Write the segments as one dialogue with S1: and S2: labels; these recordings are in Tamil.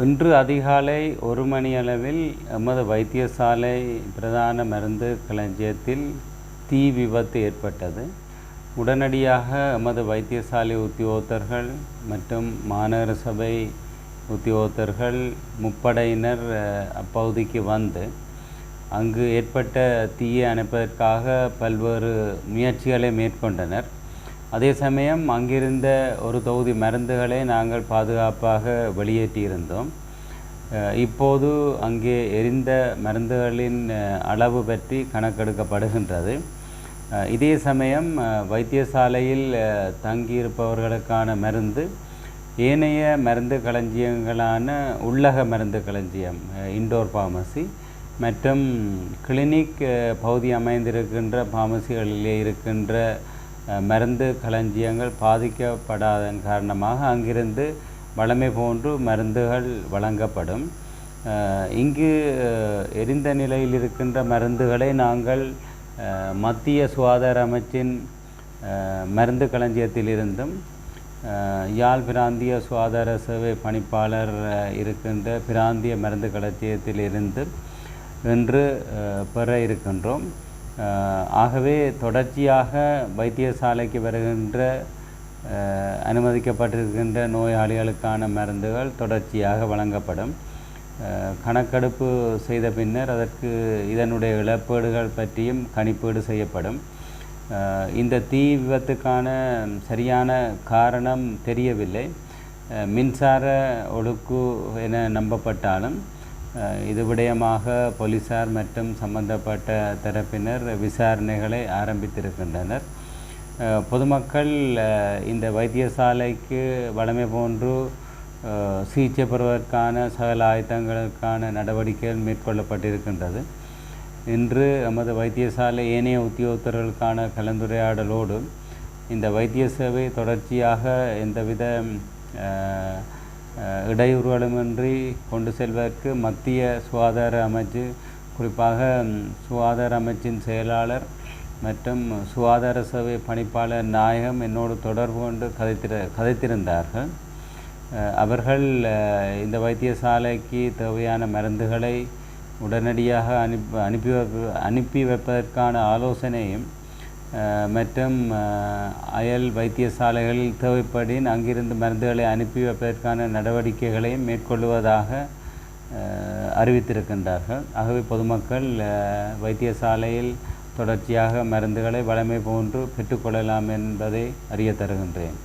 S1: இன்று அதிகாலை 1 மணியளவில் எமது வைத்தியசாலை பிரதான மருந்து களஞ்சியத்தில் தீ விபத்து ஏற்பட்டது. உடனடியாக எமது வைத்தியசாலை உத்தியோகத்தர்கள் மற்றும் மாநகர சபை உத்தியோகத்தர்கள் முப்படையினர் அப்பகுதிக்கு வந்து அங்கு ஏற்பட்ட தீயை அணைப்பதற்காக பல்வேறு முயற்சிகளை மேற்கொண்டனர். அதே சமயம் அங்கிருந்த ஒரு தொகுதி மருந்துகளை நாங்கள் பாதுகாப்பாக வெளியேற்றியிருந்தோம். இப்போது அங்கே எரிந்த மருந்துகளின் அளவு பற்றி கணக்கெடுக்கப்படுகின்றது. இதே சமயம் வைத்தியசாலையில் தங்கியிருப்பவர்களுக்கான மருந்து ஏனைய மருந்து களஞ்சியங்களான உள்ளக மருந்து களஞ்சியம் இண்டோர் ஃபார்மசி மற்றும் கிளினிக் பகுதி அமைந்திருக்கின்ற ஃபார்மசிகளிலே இருக்கின்ற மருந்து களஞ்சியங்கள் பாதிக்கப்படாதன் காரணமாக அங்கிருந்து வழமை போன்று மருந்துகள் வழங்கப்படும். இங்கு எரிந்த நிலையில் இருக்கின்ற மருந்துகளை நாங்கள் மத்திய சுகாதார அமைச்சின் மருந்து களஞ்சியத்திலிருந்தும் யாழ் பிராந்திய சுகாதார சேவை பணிப்பாளர் இருக்கின்ற பிராந்திய மருந்து களஞ்சியத்திலிருந்து இன்று பெற இருக்கின்றோம். ஆகவே தொடர்ச்சியாக வைத்தியசாலைக்கு வருகின்ற அனுமதிக்கப்பட்டிருக்கின்ற நோயாளிகளுக்கான மருந்துகள் தொடர்ச்சியாக வழங்கப்படும். கணக்கெடுப்பு செய்த பின்னர் அதற்கு இதனுடைய இழப்பீடுகள் பற்றியும் கணிப்பீடு செய்யப்படும். இந்த தீ விபத்துக்கான சரியான காரணம் தெரியவில்லை. மின்சார ஒழுக்கு என நம்பப்பட்டாலும் இது விடயமாக போலீசார் மற்றும் சம்பந்தப்பட்ட தரப்பினர் விசாரணைகளை ஆரம்பித்திருக்கின்றனர். பொதுமக்கள் இந்த வைத்தியசாலைக்கு வழமை போன்று சிகிச்சை பெறுவதற்கான சகல ஆயத்தங்களுக்கான நடவடிக்கைகள் மேற்கொள்ளப்பட்டிருக்கின்றது. இன்று எமது வைத்தியசாலை ஏனைய உத்தியோகத்தர்களுக்கான கலந்துரையாடலோடு இந்த வைத்திய சேவை தொடர்ச்சியாக எந்தவித இடையூறுகளுமின்றி கொண்டு செல்வதற்கு மத்திய சுகாதார அமைச்சு, குறிப்பாக சுகாதார அமைச்சின் செயலாளர் மற்றும் சுகாதார சேவை பணிப்பாளர் நாயகம் என்னோடு தொடர்பு கொண்டு கதைத்திருந்தார்கள். அவர்கள் இந்த வைத்தியசாலைக்கு தேவையான மருந்துகளை உடனடியாக அனுப்பி வைப்பதற்கான ஆலோசனையும் மற்றும் அயல் வைத்தியசாலைகளில் தேவைப்படின் அங்கிருந்து மருந்துகளை அனுப்பி வைப்பதற்கான நடவடிக்கைகளையும் மேற்கொள்வதாக அறிவித்திருக்கின்றார்கள். ஆகவே பொதுமக்கள் வைத்தியசாலையில் தொடர்ச்சியாக மருந்துகளை வழமை போன்று பெற்றுக்கொள்ளலாம் என்பதை அறிய தருகின்றேன்.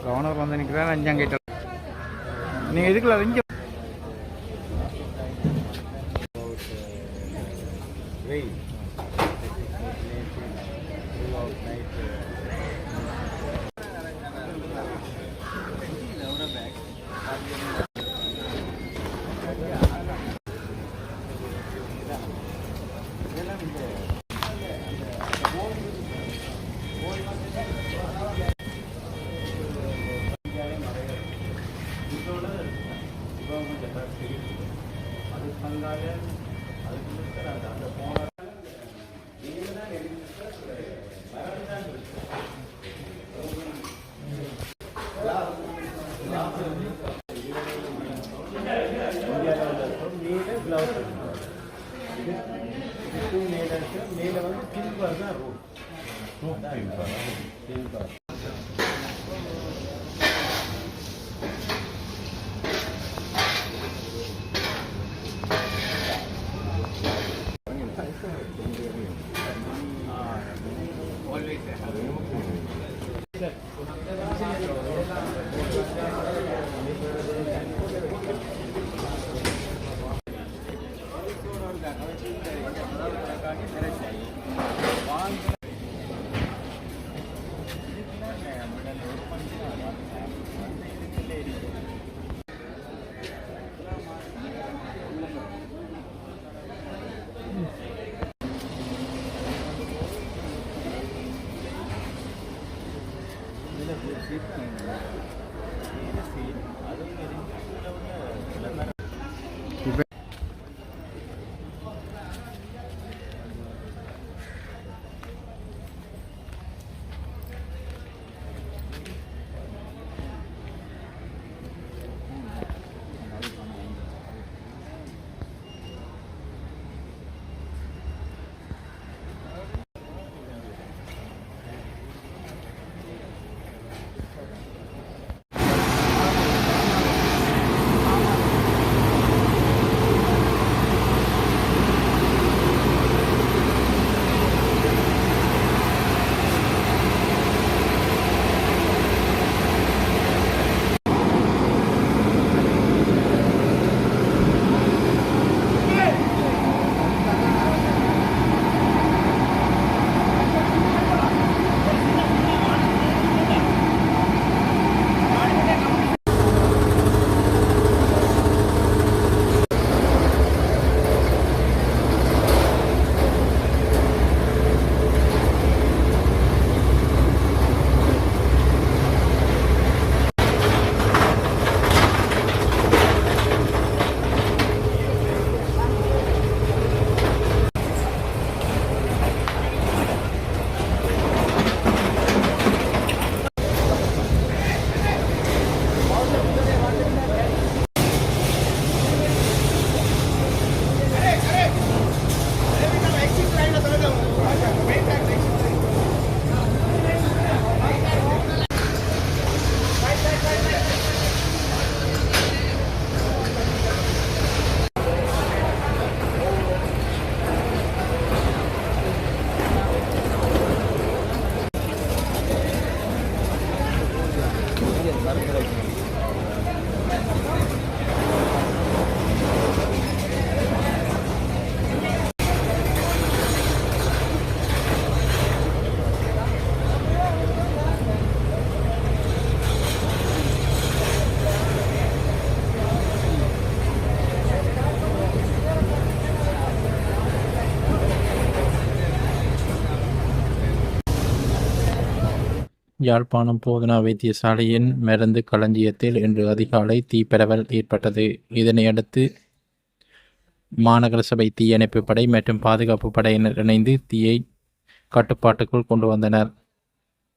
S2: கவர்னர் வந்து நிற்கிறார். அஞ்சாங்கிட்ட நீங்கள் இதுக்குள்ள இங்கே
S3: யாழ்ப்பாணம் போதனா வைத்தியசாலையின் மருந்து களஞ்சியத்தில் இன்று அதிகாலை தீப்பரவல் ஏற்பட்டது. இதனையடுத்து மாநகர சபை தீயணைப்பு படை மற்றும் பாதுகாப்பு படையினர் இணைந்து தீயை கட்டுப்பாட்டுக்குள் கொண்டு வந்தனர்.